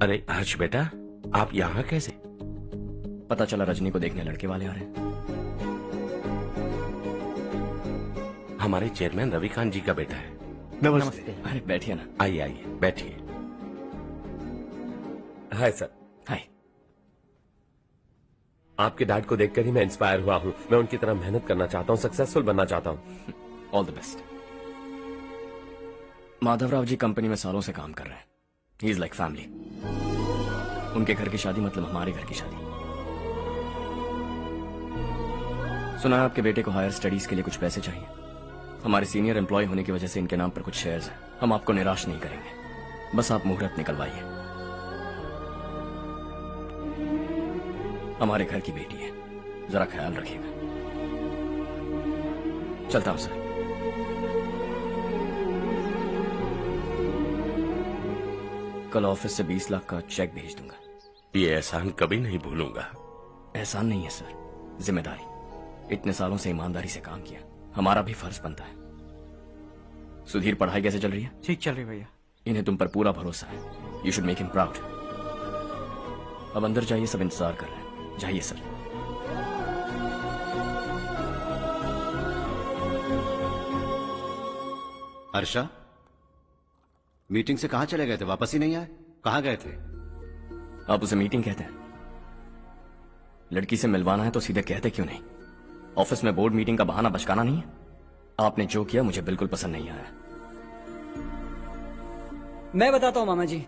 अरे हर्ष बेटा, आप यहाँ कैसे? पता चला रजनी को देखने लड़के वाले आ रहे हैं। हमारे चेयरमैन रविकांत जी का बेटा है। नमस्ते। अरे बैठिए ना। आइए आइए बैठिए। Hi sir. हाय। आपके डैड को देखकर ही मैं इंस्पायर हुआ हूँ। मैं उनकी तरह मेहनत करना चाहता हूँ, सक्सेसफुल बनना चाहता हूँ। All the best. Madhavrao ji company में सालों से काम कर रहे हैं। He is like family. उनके घर की शादी मतलब हमारे घर की शादी। सुना है आपके बेटे को हायर स्टडीज के लिए कुछ पैसे चाहिए। हमारे सीनियर एम्प्लॉय होने की वजह से इनके नाम पर कुछ शेयर्स हैं। हम आपको निराश नहीं करेंगे, बस आप मुहूर्त निकलवाइए। हमारे घर की बेटी है, जरा ख्याल रखिएगा। चलता हूं सर। कल ऑफिस से 20 लाख का चेक भेज दूंगा। ये एहसान कभी नहीं भूलूंगा। एहसान नहीं है सर, जिम्मेदारी। इतने सालों से ईमानदारी से काम किया, हमारा भी फर्ज बनता है। सुधीर, पढ़ाई कैसे चल रही है? ठीक चल रही भैया। इन्हें तुम पर पूरा भरोसा है। You should make him proud. अब अंदर जाइए, सब इंतजार कर रहे हैं। जाइए सर। हर्षा, मीटिंग से कहाँ चले गए थे? वापस ही नहीं आए? कहाँ गए थे? आप उसे मीटिंग कहते हैं? लड़की से मिलवाना है तो सीधे कहते क्यों नहीं? ऑफिस में बोर्ड मीटिंग का बहाना बचकाना नहीं है। आपने जो किया मुझे बिल्कुल पसंद नहीं आया। मैं बताता हूँ मामा जी,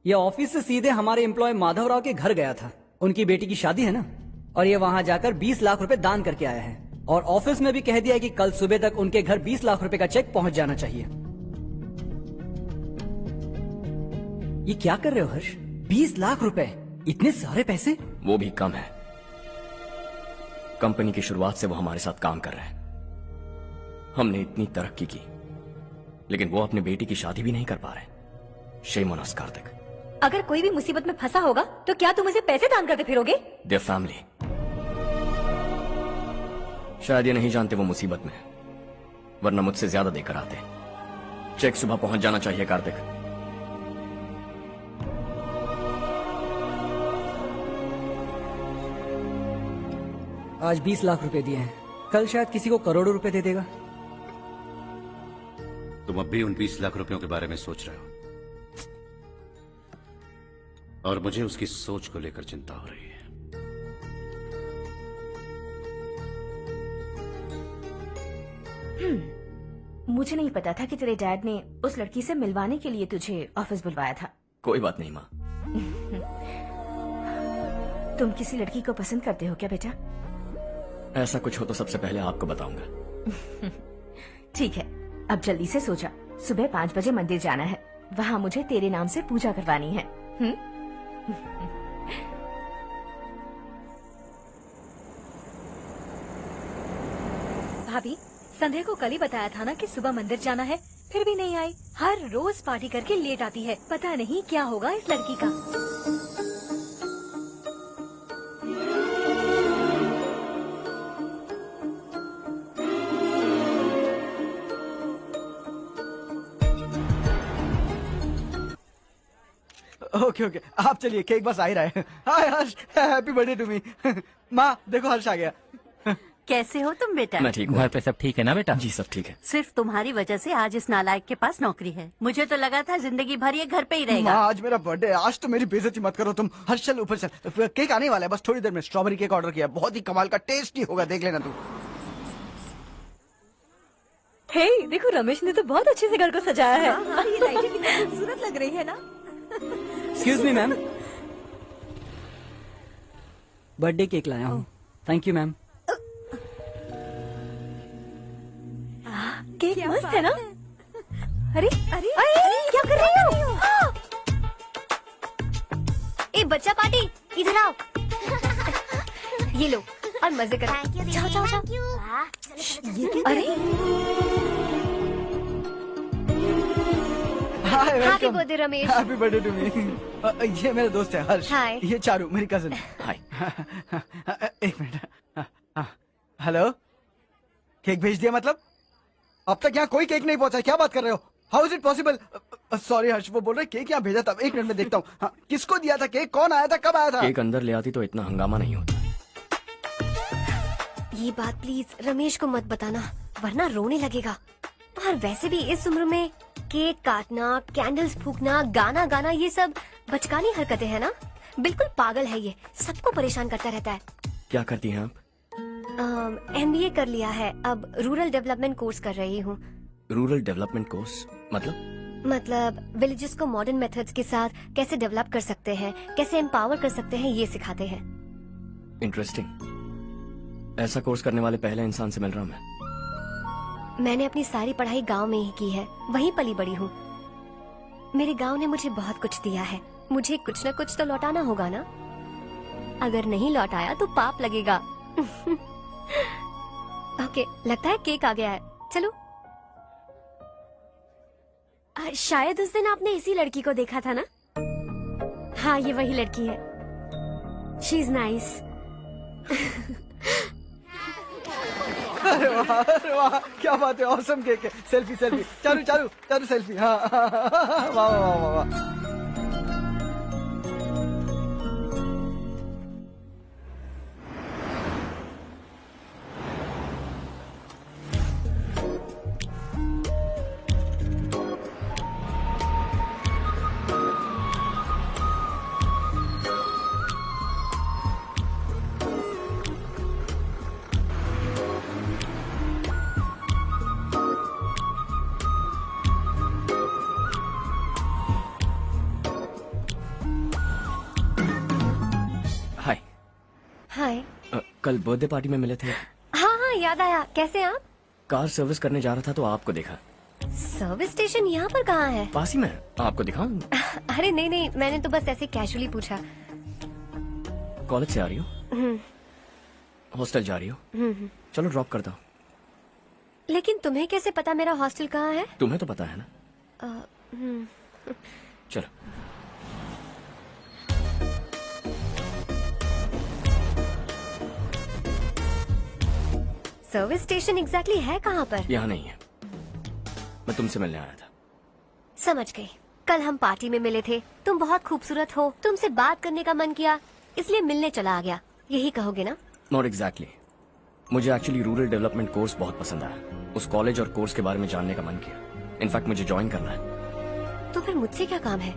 ये ऑफिस से सीधे हमारे एम्प्लॉय माधवराव के घर गया था। उनकी बेटी की शादी है ना, और ये वहां जाकर 20 लाख रुपए दान करके आया है। और ऑफिस में भी कह दिया है कि कल सुबह तक उनके घर 20 लाख रुपए का चेक पहुंच जाना चाहिए। ये क्या कर रहे हो हर्ष? 20 लाख रुपए, इतने सारे पैसे? वो भी कम है। कंपनी की शुरुआत से वो हमारे साथ काम कर रहे हैं। हमने इतनी तरक्की की, लेकिन वो अपनी बेटी की शादी भी नहीं कर पा रहे। Shame on us Kartik. अगर कोई भी मुसीबत में फंसा होगा तो क्या तुम उसे पैसे दान करते फिरोगे? Their family. शायद ये नहीं जानते वो मुसीबत में है, वरना मुझसे ज्यादा देकर आते। चेक सुबह पहुंच जाना चाहिए कार्तिक। आज 20 लाख रुपए दिए हैं, कल शायद किसी को करोड़ों रुपए दे देगा। तुम अब भी उन 20 लाख रुपयों के बारे में सोच रहे हो, और मुझे उसकी सोच को लेकर चिंता हो रही है। मुझे नहीं पता था कि तेरे डैड ने उस लड़की से मिलवाने के लिए तुझे ऑफिस बुलवाया था। कोई बात नहीं माँ। तुम किसी लड़की को पसंद करते हो क्या बेटा? ऐसा कुछ हो तो सबसे पहले आपको बताऊंगा। ठीक है, अब जल्दी से सो जा। सुबह 5 बजे मंदिर जाना है, वहाँ मुझे तेरे नाम से पूजा करवानी है। भाभी, संध्या को कल ही बताया था ना कि सुबह मंदिर जाना है, फिर भी नहीं आई। हर रोज पार्टी करके लेट आती है। पता नहीं क्या होगा इस लड़की का। ओके ओके, आप चलिए, केक बस आ ही रहा है। हाय हर्ष, हैप्पी बर्थडे टू मी। माँ देखो, हर्ष आ गया। कैसे हो तुम बेटा? मैं ठीक हूँ। घर पे सब ठीक है ना बेटा? जी सब ठीक है। सिर्फ तुम्हारी वजह से आज इस नालायक के पास नौकरी है। मुझे तो लगा था जिंदगी भर ये घर पे ही माँ रहेगा। आज मेरा बर्थडे है, आज तो मेरी बेइज्जती मत करो तुम। हर्ष चल ऊपर चल, केक आने वाला है बस थोड़ी देर में। स्ट्रॉबेरी केक ऑर्डर किया, बहुत ही कमाल का, टेस्टी होगा, देख लेना तू। हे, देखो रमेश ने तो बहुत अच्छे से घर को सजाया है। हाँ, ये लाइटें कितनी खूबसूरत लग रही है ना। Excuse me ma'am, birthday cake लाया हूँ। Thank you ma'am. केक मस्त है ना? अरे अरे अरे क्या कर रही हो? ए बच्चा पार्टी, इधर आओ। ये लो और मजे करो। जाओ जाओ जाओ। अरे hi, happy welcome. Birthday Ramesh. Happy birthday to me. ये मेरा दोस्त है हर्ष। हाय। ये चारू, मेरी कजिन। हाय। एक मिनट। हेलो, केक भेज दिया मतलब? अब तक यहाँ कोई केक नहीं पहुंचा, क्या बात कर रहे हो? How is it possible? Sorry Harsh, वो बोल रहे केक यहाँ भेजा था। एक मिनट में देखता हूँ। हाँ, किसको दिया था केक? कौन आया था? कब आया था? केक अंदर ले आती तो इतना हंगामा नहीं होता। ये बात प्लीज रमेश को मत बताना, वरना रोने लगेगा। और वैसे भी इस उम्र में केक काटना, कैंडल्स फूकना, गाना गाना, ये सब बचकानी हरकतें हैं ना। बिल्कुल पागल है ये, सबको परेशान करता रहता है। क्या करती हैं आप? MBA कर लिया है, अब रूरल डेवलपमेंट कोर्स कर रही हूँ। रूरल डेवलपमेंट कोर्स मतलब विलेजेस को मॉडर्न मेथड्स के साथ कैसे डेवलप कर सकते हैं, कैसे एम्पावर कर सकते हैं, ये सिखाते हैं। इंटरेस्टिंग। ऐसा कोर्स करने वाले पहले इंसान से मिल रहा हूँ मैं। मैंने अपनी सारी पढ़ाई गांव में ही की है, वहीं पली बड़ी हूँ। मेरे गांव ने मुझे बहुत कुछ दिया है, मुझे कुछ न कुछ तो लौटाना होगा ना। अगर नहीं लौटाया तो पाप लगेगा। ओके, लगता है केक आ गया है, चलो। शायद उस दिन आपने इसी लड़की को देखा था ना? हाँ, ये वही लड़की है। She is nice. अरे वाह, क्या बात है, ऑसम केक है। Selfie selfie, Charu Charu Charu selfie. हाँ, वाह वाह वाह वाह। हाय। हाय। कल बर्थडे पार्टी में मिले थे। हाँ हाँ, याद आया। कैसे आप? कार सर्विस करने जा रहा था तो आपको देखा। सर्विस स्टेशन यहाँ पर कहाँ है? पास ही में, आपको दिखाऊं? अरे नहीं नहीं, मैंने तो बस ऐसे कैजुअली पूछा। कॉलेज से आ रही हो? हॉस्टल जा रही हो? चलो ड्रॉप करता हूँ। लेकिन तुम्हें कैसे पता मेरा हॉस्टल कहाँ है? तुम्हें तो पता है ना। चलो। सर्विस स्टेशन एग्जैक्टली है कहाँ पर? यहाँ नहीं है, मैं तुमसे मिलने आया था। समझ गई। कल हम पार्टी में मिले थे, तुम बहुत खूबसूरत हो, तुमसे बात करने का मन किया, इसलिए मिलने चला आ गया, यही कहोगे ना? Not exactly. मुझे एक्चुअली रूरल डेवलपमेंट कोर्स बहुत पसंद आया। उस कॉलेज और कोर्स के बारे में जानने का मन किया। इनफैक्ट मुझे ज्वाइन करना है। तो फिर मुझसे क्या काम है?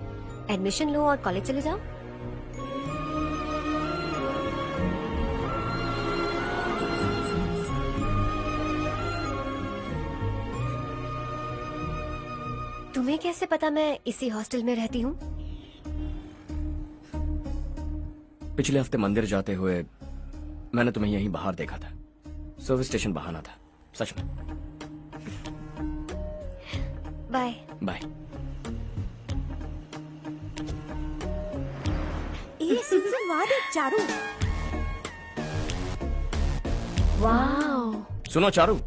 एडमिशन लो और कॉलेज चले जाओ। तुम्हें कैसे पता मैं इसी हॉस्टल में रहती हूँ? पिछले हफ्ते मंदिर जाते हुए मैंने तुम्हें यहीं बाहर देखा था। सर्विस स्टेशन बहाना था, सच में। Bye bye. चारू। वाओ। सुनो चारू,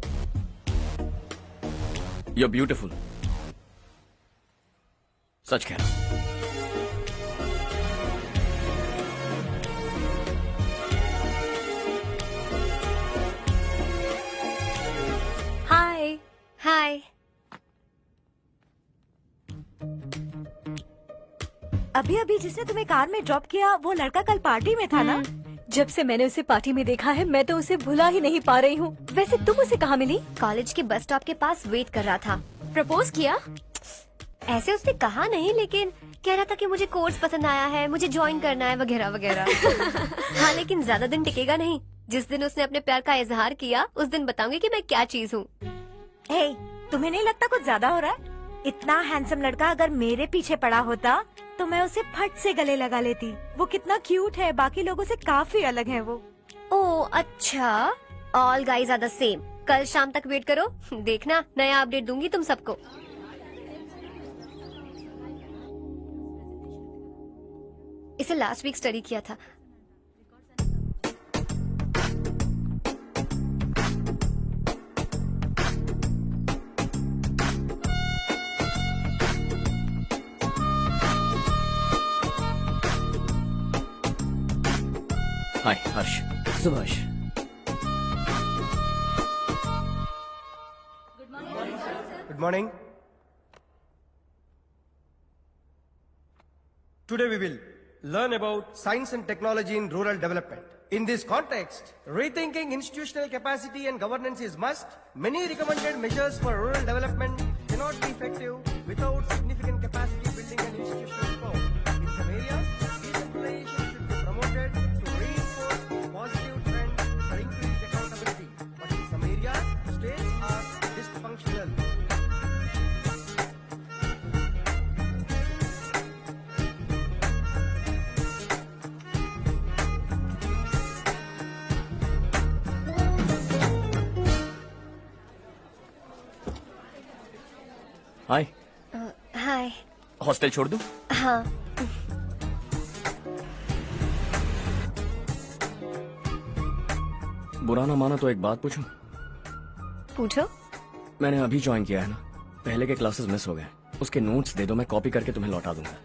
यू आर ब्यूटिफुल। सच कह रहा हूं। हाय। हाय। अभी अभी जिसने तुम्हें कार में ड्रॉप किया वो लड़का कल पार्टी में था ना? जब से मैंने उसे पार्टी में देखा है, मैं तो उसे भुला ही नहीं पा रही हूँ। वैसे तुम उसे कहाँ मिली? कॉलेज के बस स्टॉप के पास वेट कर रहा था। प्रपोज किया? ऐसे उसने कहा नहीं, लेकिन कह रहा था कि मुझे कोर्स पसंद आया है, मुझे ज्वाइन करना है, वगैरह वगैरह। हाँ, लेकिन ज्यादा दिन टिकेगा नहीं। जिस दिन उसने अपने प्यार का इजहार किया, उस दिन बताऊंगी कि मैं क्या चीज हूँ। हे, तुम्हें नहीं लगता कुछ ज्यादा हो रहा है? इतना हैंडसम लड़का अगर मेरे पीछे पड़ा होता तो मैं उसे फट से गले लगा लेती। वो कितना क्यूट है, बाकी लोगों से काफी अलग है वो। ओह अच्छा, all guys are the same. कल शाम तक वेट करो, देखना नया अपडेट दूंगी तुम सबको। इसे लास्ट वीक स्टडी किया था। Hi Harsh. Subhash. Good morning. Today we will learn about science and technology in rural development. In this context, rethinking institutional capacity and governance is must. Many recommended measures for rural development cannot be effective without significant capacity building and institutional reform. In some areas, decentralization should be promoted to reinforce positive trends for increased accountability. But in some areas, states are dysfunctional. Hi. Hi. Hostel छोड़ दूं? हाँ। बुरा ना माना तो एक बात पूछूं? पूछो। मैंने अभी ज्वाइन किया है ना, पहले के क्लासेस मिस हो गए। उसके नोट्स दे दो, मैं कॉपी करके तुम्हें लौटा दूंगा।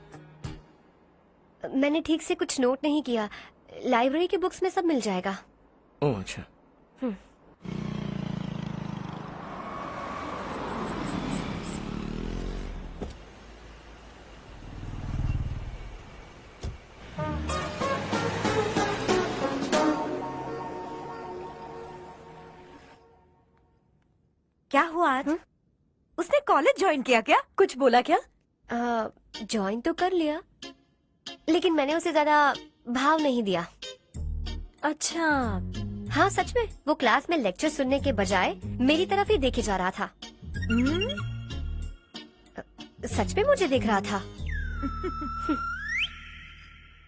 मैंने ठीक से कुछ नोट नहीं किया। लाइब्रेरी के बुक्स में सब मिल जाएगा। ओह अच्छा। क्या हुआ आज? उसने कॉलेज ज्वाइन किया क्या? कुछ बोला क्या? ज्वाइन तो कर लिया, लेकिन मैंने उसे ज्यादा भाव नहीं दिया। अच्छा। हाँ सच में, वो क्लास में लेक्चर सुनने के बजाय मेरी तरफ ही देखे जा रहा था। सच में मुझे देख रहा था।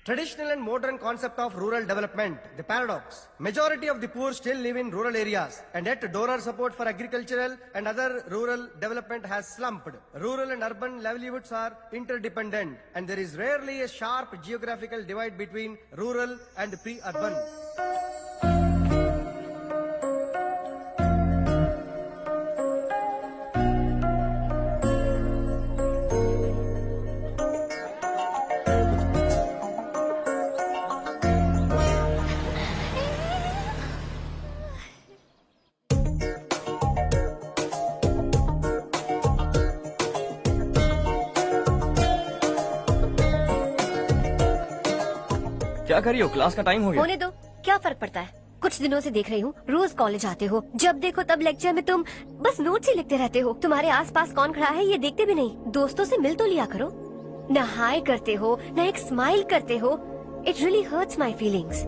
Traditional and modern concept of rural development, the paradox. Majority of the poor still live in rural areas, and yet donor support for agricultural and other rural development has slumped. Rural and urban livelihoods are interdependent, and there is rarely a sharp geographical divide between rural and pre-urban. क्या कर रही हो? Class का time हो गया। होने दो, क्या फर्क पड़ता है? कुछ दिनों से देख रही हूँ, रोज कॉलेज आते हो, जब देखो तब लेक्चर में तुम बस नोट्स ही लिखते रहते हो। तुम्हारे आसपास कौन खड़ा है ये देखते भी नहीं। दोस्तों से मिल तो लिया करो। न हाय करते हो, न एक स्माइल करते हो। It really hurts my feelings.